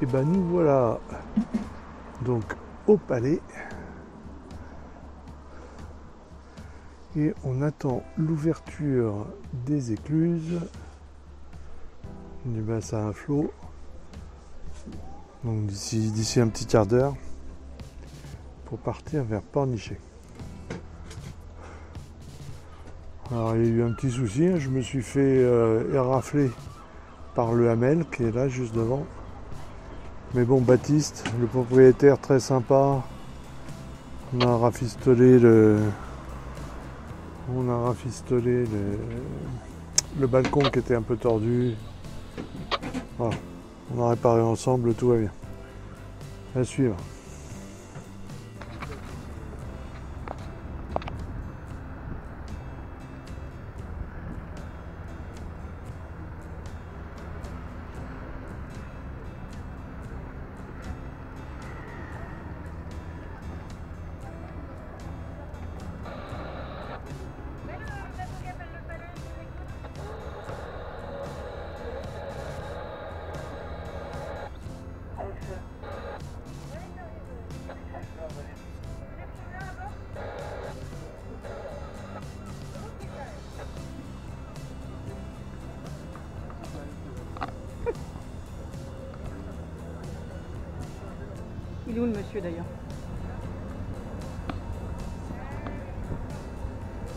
Et ben nous voilà donc au palais et on attend l'ouverture des écluses du bassin à flot. Donc d'ici un petit quart d'heure pour partir vers Pornichet. Alors il y a eu un petit souci, je me suis fait érafler par le Hamel qui est là juste devant. Mais bon, Baptiste, le propriétaire très sympa, on a rafistolé le balcon qui était un peu tordu. Voilà, on a réparé ensemble, tout va bien. À suivre. Il est où le monsieur d'ailleurs?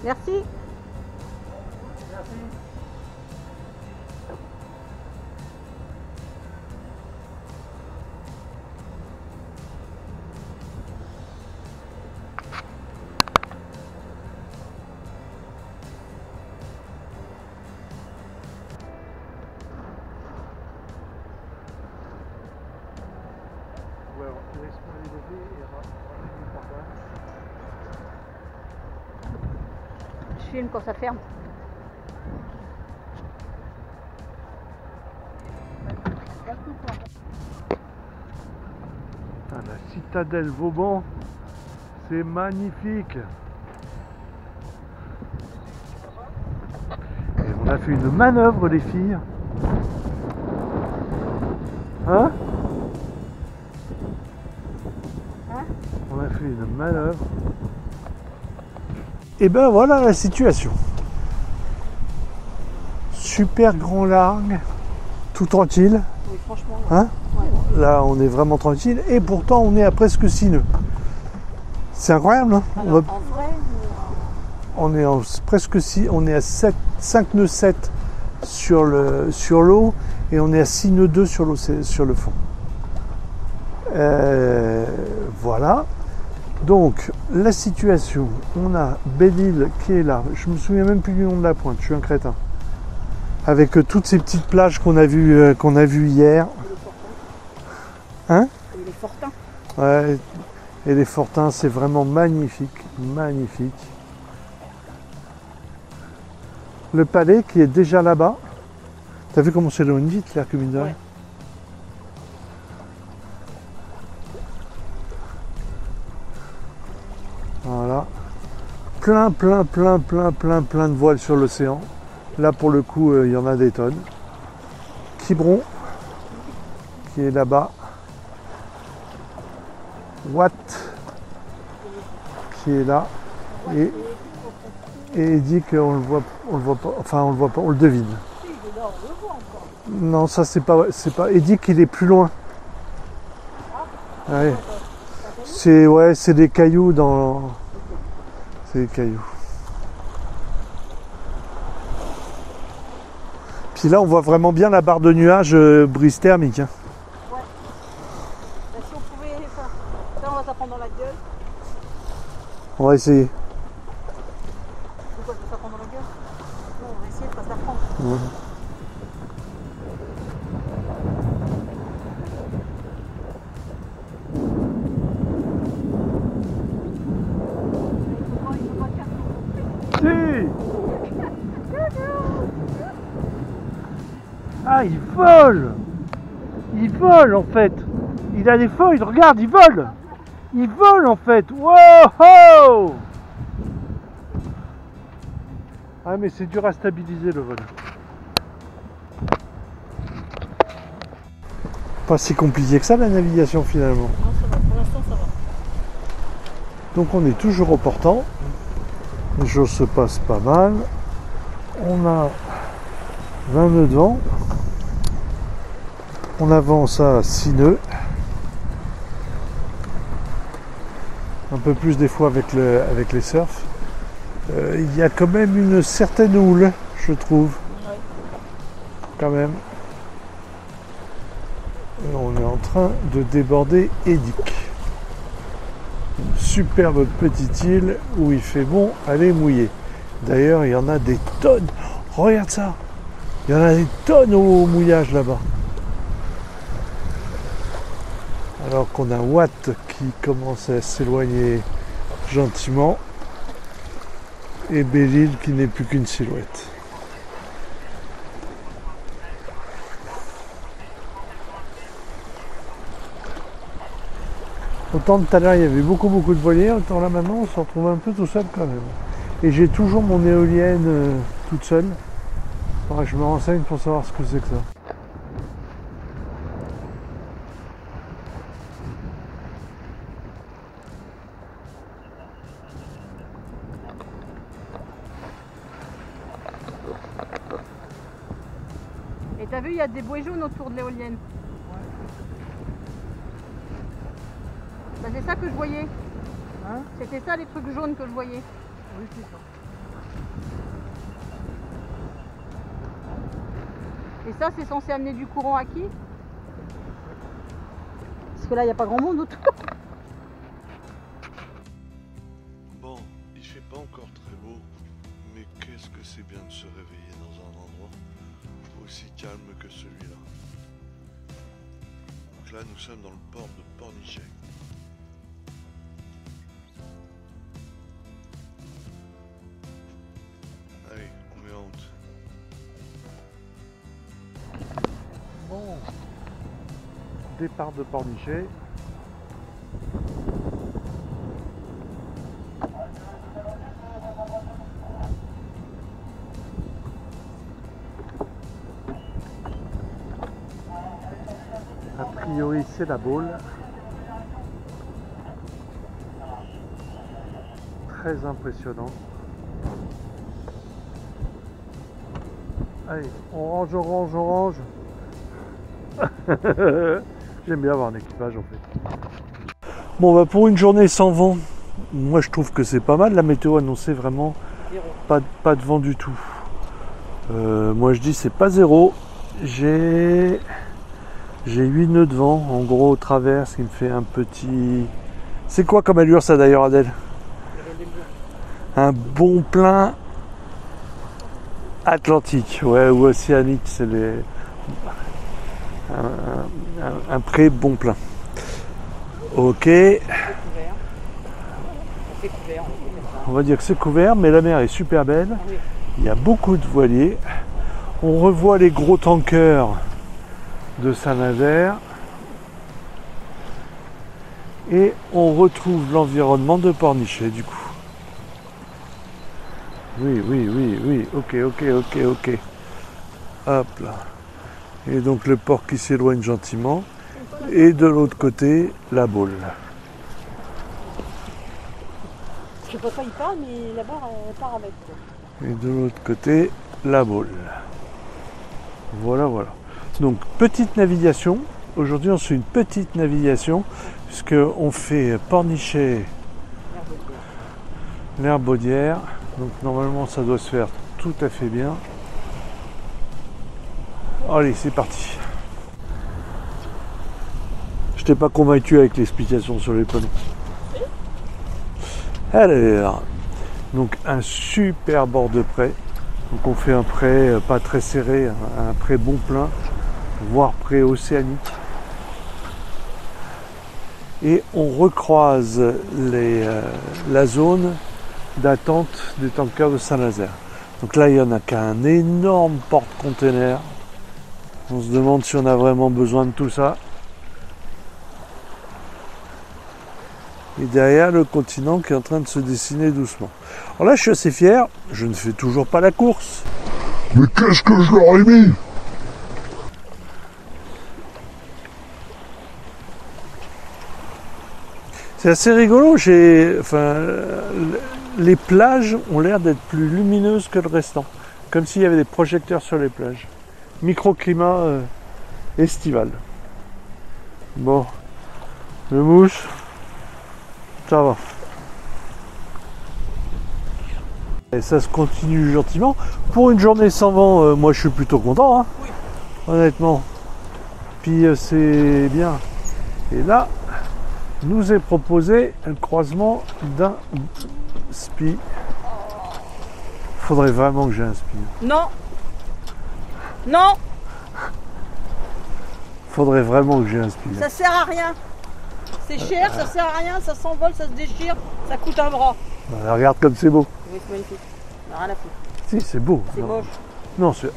Merci. Merci. Je filme quand ça ferme. Ah, la citadelle Vauban, c'est magnifique. Et on a fait une manœuvre les filles. Hein? On a fait une manœuvre. Et ben voilà la situation. Super grand largue, tout tranquille. Oui, franchement. Hein? Ouais. Là on est vraiment tranquille et pourtant on est à presque 6 nœuds. C'est incroyable, hein? Alors, en vrai, on est en presque 6, on est à 5 nœuds 7 sur l'eau et on est à 6 nœuds 2 sur le fond. Voilà. Donc la situation, on a Belle-Île qui est là, je me souviens même plus du nom de la pointe, je suis un crétin. Avec toutes ces petites plages qu'on a vues hier. Hein? et les Fortins. Ouais, et les Fortins, c'est vraiment magnifique, magnifique. Le palais qui est déjà là-bas. T'as vu comment c'est s'éloigne vite l'air que mine de rien. Ouais. Voilà. Plein de voiles sur l'océan. Là pour le coup, il y en a des tonnes. Quiberon, qui est là-bas. Watt, qui est là. Et il dit qu'on le voit pas, enfin on le voit pas, on le devine. Si, il est là, on le voit encore. Non, ça c'est pas. Il dit qu'il est plus loin. Ouais. C'est des cailloux dans. C'est des cailloux. Puis là, on voit vraiment bien la barre de nuages brise thermique. Hein. Ouais. Bah, si on pouvait. Enfin, ça, on va s'apprendre dans la gueule. On va essayer. Pourquoi je vais s'apprendre dans la gueule? Non, on va essayer de pas s'apprendre. Ouais. Si. Ah, il vole! Il vole en fait! Il a des feuilles, regarde, il vole! Il vole en fait! Wow! Ah, mais c'est dur à stabiliser le vol. Pas si compliqué que ça la navigation finalement. Non, ça va. Pour l'instant, ça va. Donc on est toujours au portant. Les choses se passent pas mal. On a 20 nœuds de vent. On avance à 6 nœuds. Un peu plus des fois avec les surfs. Il y a quand même une certaine houle, je trouve. Ouais. Quand même. Et on est en train de déborder Edic. Une superbe petite île où il fait bon aller mouiller. D'ailleurs, il y en a des tonnes. Regarde ça. Il y en a des tonnes au mouillage là-bas. Alors qu'on a Watt qui commence à s'éloigner gentiment. Et Belle-Île qui n'est plus qu'une silhouette. Autant tout à l'heure il y avait beaucoup de voiliers, autant là maintenant on se retrouve un peu tout seul quand même. Et j'ai toujours mon éolienne toute seule. Faudra que je me renseigne pour savoir ce que c'est que ça. Et t'as vu, il y a des bouées jaunes autour de l'éolienne. Bah, c'est ça que je voyais. Hein? C'était ça les trucs jaunes que je voyais. Oui, c'est ça. Et ça, c'est censé amener du courant à qui? Parce que là, il n'y a pas grand monde autour. Bon, il fait pas encore très beau, mais qu'est-ce que c'est bien de se réveiller dans un endroit aussi calme que celui-là. Donc là, nous sommes dans le port de Pornichet. Allez, on met en route. Bon, départ de Pornichet. A priori, c'est la Baule. Très impressionnant. Allez, on range. J'aime bien avoir un équipage en fait. Bon, bah pour une journée sans vent, moi je trouve que c'est pas mal. La météo annonçait vraiment pas de vent du tout. Moi je dis c'est pas zéro. J'ai 8 nœuds de vent, en gros au travers, ce qui me fait un petit... C'est quoi comme allure ça d'ailleurs, Adèle? Un bon plein atlantique, ouais, ou océanique, c'est un pré bon plein. Ok. On va dire que c'est couvert, mais la mer est super belle. Il y a beaucoup de voiliers. On revoit les gros tankers de Saint-Nazaire. Et on retrouve l'environnement de Pornichet du coup. Oui, ok. Hop là. Et donc le port qui s'éloigne gentiment. Et de l'autre côté, la Baule. Je sais pas quoi il parle, mais la barre part avec. Et de l'autre côté, la Baule. Voilà. Donc petite navigation. Aujourd'hui on fait une petite navigation puisqu'on fait Pornichet, l'Herbaudière. Donc normalement ça doit se faire tout à fait bien. Allez, c'est parti. Je t'ai pas convaincu avec l'explication sur les panneaux. Alors, donc un super bord de près. Donc on fait un prêt pas très serré, un prêt bon plein, voire prêt océanique. Et on recroise la zone d'attente des tankers de Saint-Nazaire. Donc là, il n'y en a qu'un énorme porte-container. On se demande si on a vraiment besoin de tout ça. Et derrière, le continent qui est en train de se dessiner doucement. Alors là, je suis assez fier. Je ne fais toujours pas la course. Mais qu'est-ce que je leur ai mis? C'est assez rigolo. Les plages ont l'air d'être plus lumineuses que le restant. Comme s'il y avait des projecteurs sur les plages. Microclimat estival. Bon. Le mousse. Ça va. Et ça se continue gentiment. Pour une journée sans vent, moi je suis plutôt content. Hein, Oui. honnêtement. Puis c'est bien. Et là, nous est proposé un croisement d'un spi. Faudrait vraiment que j'ai un spi. Non. Non, Faudrait vraiment que j'ai un spi. ça sert à rien. C'est cher, ça sert à rien, ça s'envole, ça se déchire, ça coûte un bras. Voilà, regarde comme c'est beau. Oui, c'est magnifique. On a rien à foutre. Si, c'est beau. C'est Non. moche. Non, c'est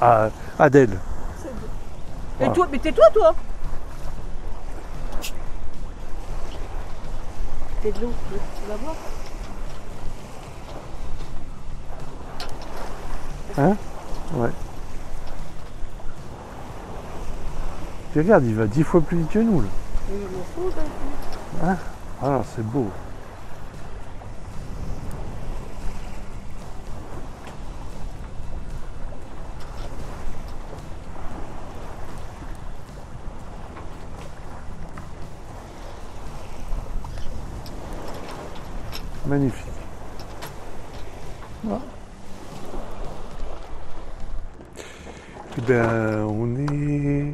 Adèle. C'est beau. Ah. Et toi, mais tais-toi, toi. T'es de l'eau, tu vas voir. Hein? Ouais. Tu regardes, il va 10 fois plus vite que nous. Là. Mais je m'en fous, t'as vu. Hein? Alors, c'est beau. Magnifique. Ouais. Eh bien, on est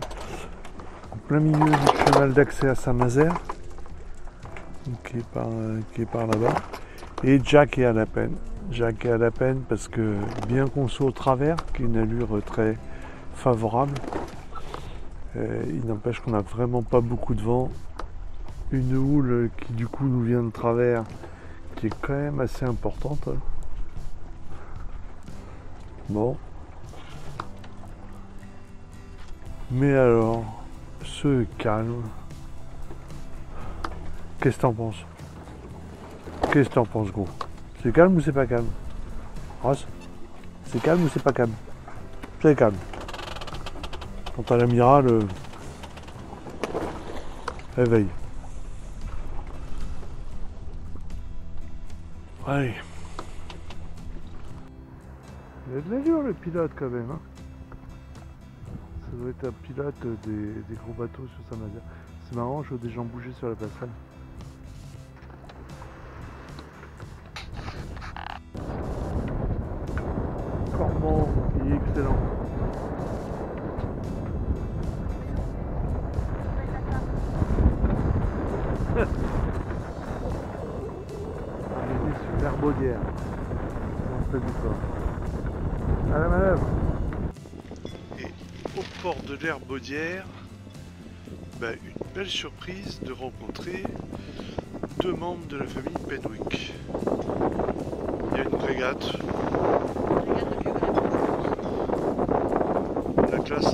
en plein milieu du chemin d'accès à Saint-Nazaire, qui est par là-bas. Et Jack est à la peine. Jack est à la peine parce que, bien qu'on soit au travers, qui est une allure très favorable, il n'empêche qu'on n'a vraiment pas beaucoup de vent. Une houle qui du coup nous vient de travers, qui est quand même assez importante. Bon. Mais alors, ce calme. Qu'est-ce que t'en penses? Qu'est-ce que t'en penses, gros? C'est calme ou c'est pas calme? Ross, c'est calme ou c'est pas calme? C'est calme. Quant à l'amiral, éveille. Allez. Il y a de l'allure le pilote quand même. Hein. Ça doit être un pilote des gros bateaux sur Saint-Nazaire. C'est marrant, je vois des gens bouger sur la passerelle. Cormand, il est excellent. On est sur l'Herbaudière. On fait du corps. À la manœuvre. Et au port de l'Herbaudière, une belle surprise de rencontrer deux membres de la famille Penwick. Il y a une frégate, la classe